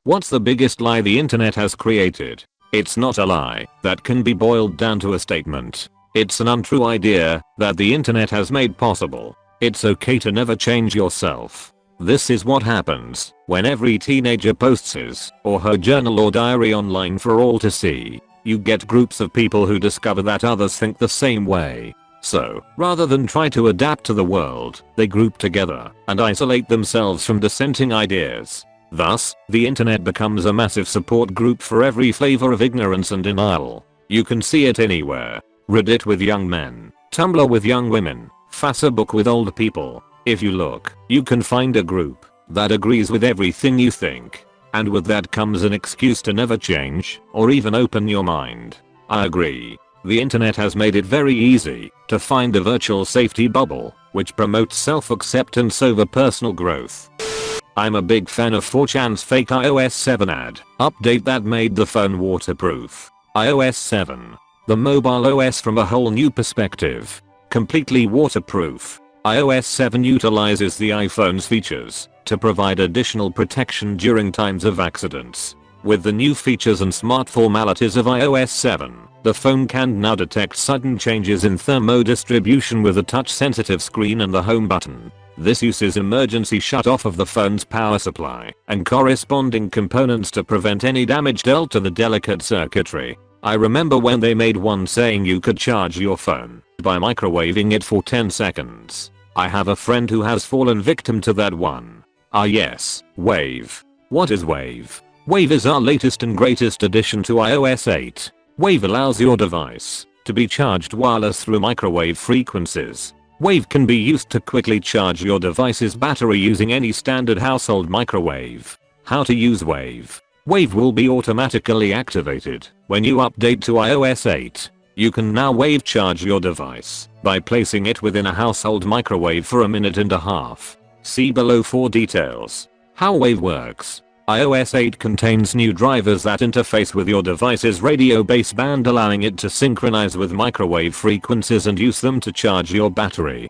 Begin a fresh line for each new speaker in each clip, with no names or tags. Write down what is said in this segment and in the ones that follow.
What's the biggest lie the internet has created? It's not a lie that can be boiled down to a statement. It's an untrue idea that the internet has made possible. It's okay to never change yourself. This is what happens when every teenager posts his or her journal or diary online for all to see. You get groups of people who discover that others think the same way. So, rather than try to adapt to the world, they group together and isolate themselves from dissenting ideas. Thus, the internet becomes a massive support group for every flavor of ignorance and denial. You can see it anywhere. Reddit with young men, Tumblr with young women, Facebook with old people. If you look, you can find a group that agrees with everything you think. And with that comes an excuse to never change or even open your mind. I agree. The internet has made it very easy to find a virtual safety bubble which promotes self-acceptance over personal growth. I'm a big fan of 4chan's fake iOS 7 ad update that made the phone waterproof. iOS 7. The mobile OS from a whole new perspective. Completely waterproof. iOS 7 utilizes the iPhone's features to provide additional protection during times of accidents. With the new features and smart formalities of iOS 7, the phone can now detect sudden changes in thermodistribution with a touch-sensitive screen and the home button. This uses emergency shut-off of the phone's power supply and corresponding components to prevent any damage dealt to the delicate circuitry. I remember when they made one saying you could charge your phone by microwaving it for 10 seconds. I have a friend who has fallen victim to that one. Ah yes, Wave. What is Wave? Wave is our latest and greatest addition to iOS 8. Wave allows your device to be charged wireless through microwave frequencies. Wave can be used to quickly charge your device's battery using any standard household microwave. How to use Wave? Wave will be automatically activated when you update to iOS 8. You can now wave charge your device by placing it within a household microwave for a minute and a half. See below for details. How Wave works. iOS 8 contains new drivers that interface with your device's radio baseband, allowing it to synchronize with microwave frequencies and use them to charge your battery.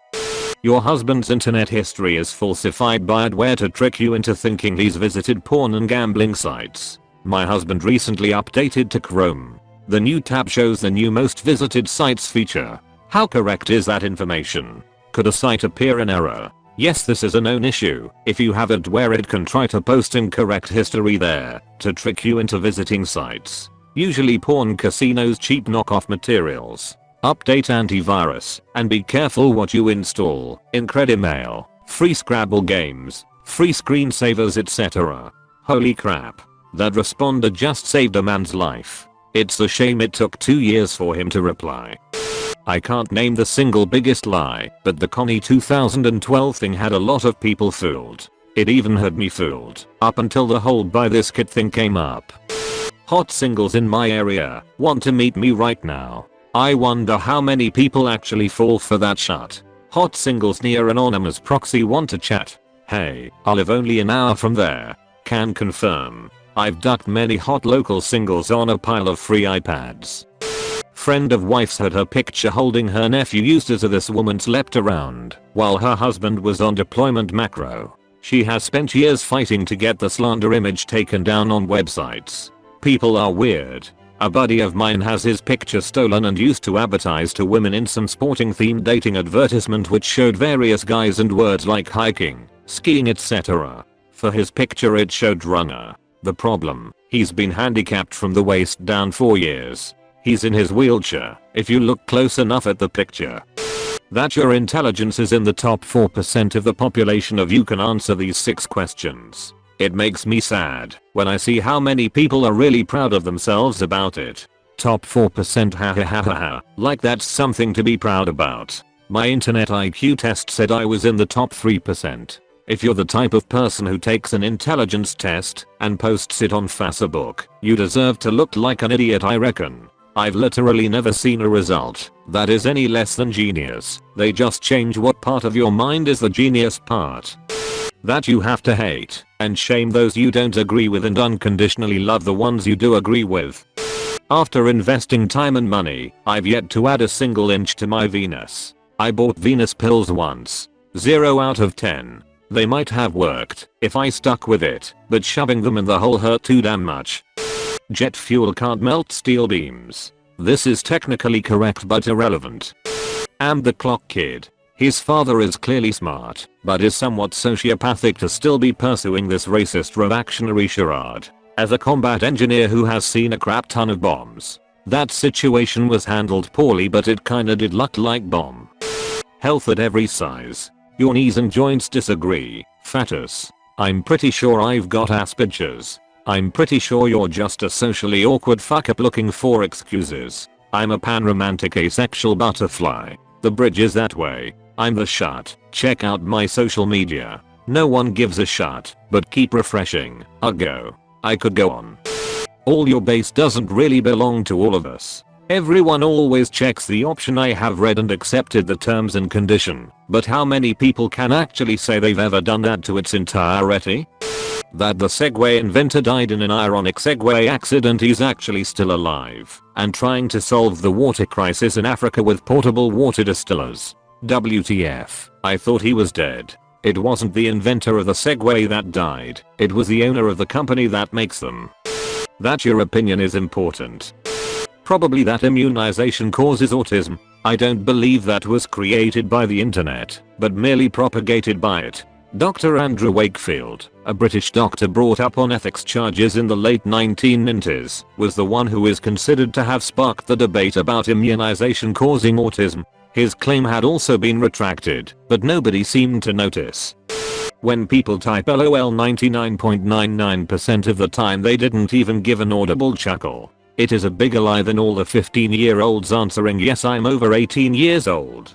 Your husband's internet history is falsified by Adware to trick you into thinking he's visited porn and gambling sites. My husband recently updated to Chrome. The new tab shows the new most visited sites feature. How correct is that information? Could a site appear in error? Yes, this is a known issue. If you have Adware, it can try to post incorrect history there to trick you into visiting sites. Usually porn, casinos, cheap knockoff materials. Update antivirus and be careful what you install. Incredimail, free Scrabble games, free screensavers, etc. Holy crap. That responder just saved a man's life. It's a shame it took 2 years for him to reply. I can't name the single biggest lie, but the Connie 2012 thing had a lot of people fooled. It even had me fooled, up until the whole buy this kit thing came up. Hot singles in my area want to meet me right now. I wonder how many people actually fall for that shit. Hot singles near anonymous proxy want to chat. Hey, I live only an hour from there. Can confirm. I've ducked many hot local singles on a pile of free iPads. Friend of wife's had her picture holding her nephew used as this woman slept around while her husband was on deployment macro. She has spent years fighting to get the slander image taken down on websites. People are weird. A buddy of mine has his picture stolen and used to advertise to women in some sporting themed dating advertisement which showed various guys and words like hiking, skiing, etc. For his picture it showed runner. The problem, he's been handicapped from the waist down for years. He's in his wheelchair if you look close enough at the picture. That your intelligence is in the top 4% of the population of you can answer these 6 questions. It makes me sad when I see how many people are really proud of themselves about it. Top 4%, ha ha ha ha ha, like that's something to be proud about. My internet IQ test said I was in the top 3%. If you're the type of person who takes an intelligence test and posts it on Facebook, you deserve to look like an idiot, I reckon. I've literally never seen a result that is any less than genius. They just change what part of your mind is the genius part. That you have to hate and shame those you don't agree with and unconditionally love the ones you do agree with. After investing time and money, I've yet to add a single inch to my Venus. I bought Venus pills once. 0 out of 10. They might have worked if I stuck with it, but shoving them in the hole hurt too damn much. Jet fuel can't melt steel beams. This is technically correct but irrelevant. And the clock kid. His father is clearly smart, but is somewhat sociopathic to still be pursuing this racist reactionary charade. As a combat engineer who has seen a crap ton of bombs, that situation was handled poorly, but it kinda did look like bomb. Health at every size. Your knees and joints disagree. Fatus. I'm pretty sure I've got Asperger's. I'm pretty sure you're just a socially awkward fuck up looking for excuses. I'm a panromantic asexual butterfly. The bridge is that way. I'm the shut. Check out my social media. No one gives a shut, but keep refreshing. Go. I could go on. All your base doesn't really belong to all of us. Everyone always checks the option I have read and accepted the terms and condition, but how many people can actually say they've ever done that to its entirety? That the Segway inventor died in an ironic Segway accident. He's actually still alive and trying to solve the water crisis in Africa with portable water distillers. WTF, I thought he was dead. It wasn't the inventor of the Segway that died, it was the owner of the company that makes them. That your opinion is important. Probably that immunization causes autism. I don't believe that was created by the internet, but merely propagated by it. Dr. Andrew Wakefield, a British doctor brought up on ethics charges in the late 1990s, was the one who is considered to have sparked the debate about immunization causing autism. His claim had also been retracted, but nobody seemed to notice. When people type LOL 99.99% of the time they didn't even give an audible chuckle. It is a bigger lie than all the 15-year-olds answering yes I'm over 18 years old.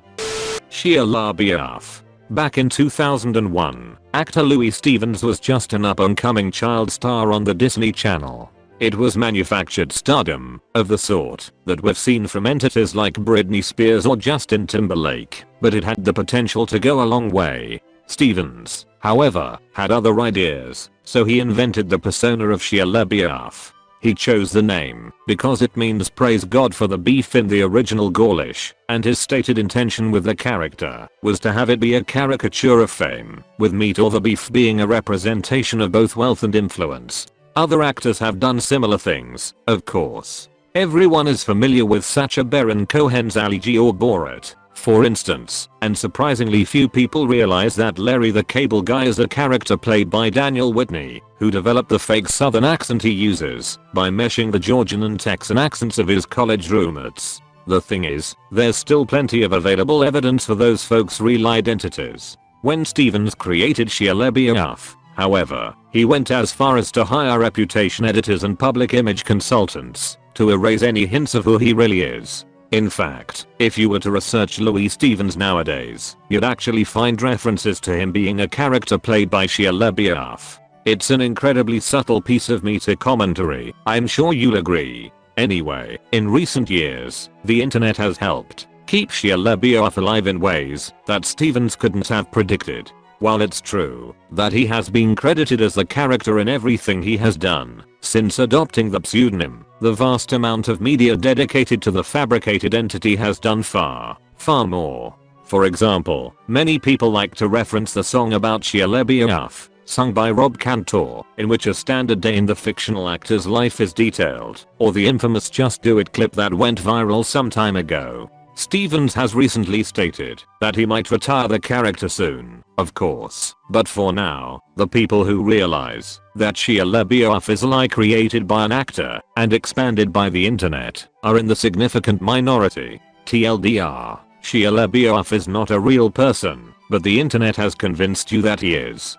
Shia LaBeouf. Back in 2001, actor Louis Stevens was just an up-and-coming child star on the Disney Channel. It was manufactured stardom, of the sort that we've seen from entities like Britney Spears or Justin Timberlake, but it had the potential to go a long way. Stevens, however, had other ideas, so he invented the persona of Shia LaBeouf. He chose the name because it means praise God for the beef in the original Gaulish, and his stated intention with the character was to have it be a caricature of fame, with meat or the beef being a representation of both wealth and influence. Other actors have done similar things, of course. Everyone is familiar with Sacha Baron Cohen's Ali G or Borat, for instance, and surprisingly few people realize that Larry the Cable Guy is a character played by Daniel Whitney, who developed the fake southern accent he uses by meshing the Georgian and Texan accents of his college roommates. The thing is, there's still plenty of available evidence for those folks' real identities. When Stevens created Shia LaBeouf, however, he went as far as to hire reputation editors and public image consultants to erase any hints of who he really is. In fact, if you were to research Louis Stevens nowadays, you'd actually find references to him being a character played by Shia LaBeouf. It's an incredibly subtle piece of meta commentary, I'm sure you'll agree. Anyway, in recent years, the internet has helped keep Shia LaBeouf alive in ways that Stevens couldn't have predicted. While it's true that he has been credited as the character in everything he has done since adopting the pseudonym, the vast amount of media dedicated to the fabricated entity has done far, far more. For example, many people like to reference the song about Shia LaBeouf, sung by Rob Cantor, in which a standard day in the fictional actor's life is detailed, or the infamous Just Do It clip that went viral some time ago. Stevens has recently stated that he might retire the character soon, of course, but for now, the people who realize that Shia LaBeouf is a lie created by an actor and expanded by the internet are in the significant minority. TLDR, Shia LaBeouf is not a real person, but the internet has convinced you that he is.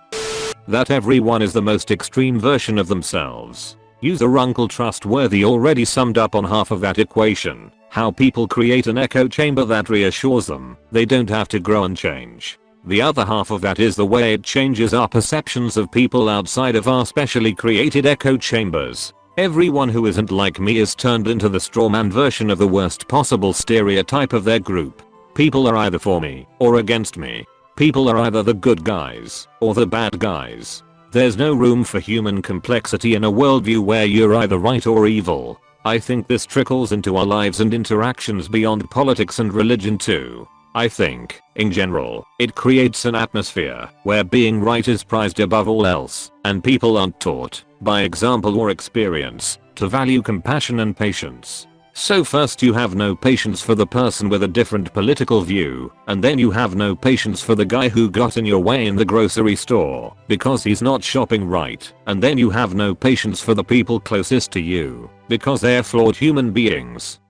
That everyone is the most extreme version of themselves. User Uncle Trustworthy already summed up on half of that equation. How people create an echo chamber that reassures them they don't have to grow and change. The other half of that is the way it changes our perceptions of people outside of our specially created echo chambers. Everyone who isn't like me is turned into the strawman version of the worst possible stereotype of their group. People are either for me or against me. People are either the good guys or the bad guys. There's no room for human complexity in a worldview where you're either right or evil. I think this trickles into our lives and interactions beyond politics and religion too. I think, in general, it creates an atmosphere where being right is prized above all else, and people aren't taught, by example or experience, to value compassion and patience. So first you have no patience for the person with a different political view, and then you have no patience for the guy who got in your way in the grocery store because he's not shopping right, and then you have no patience for the people closest to you because they're flawed human beings.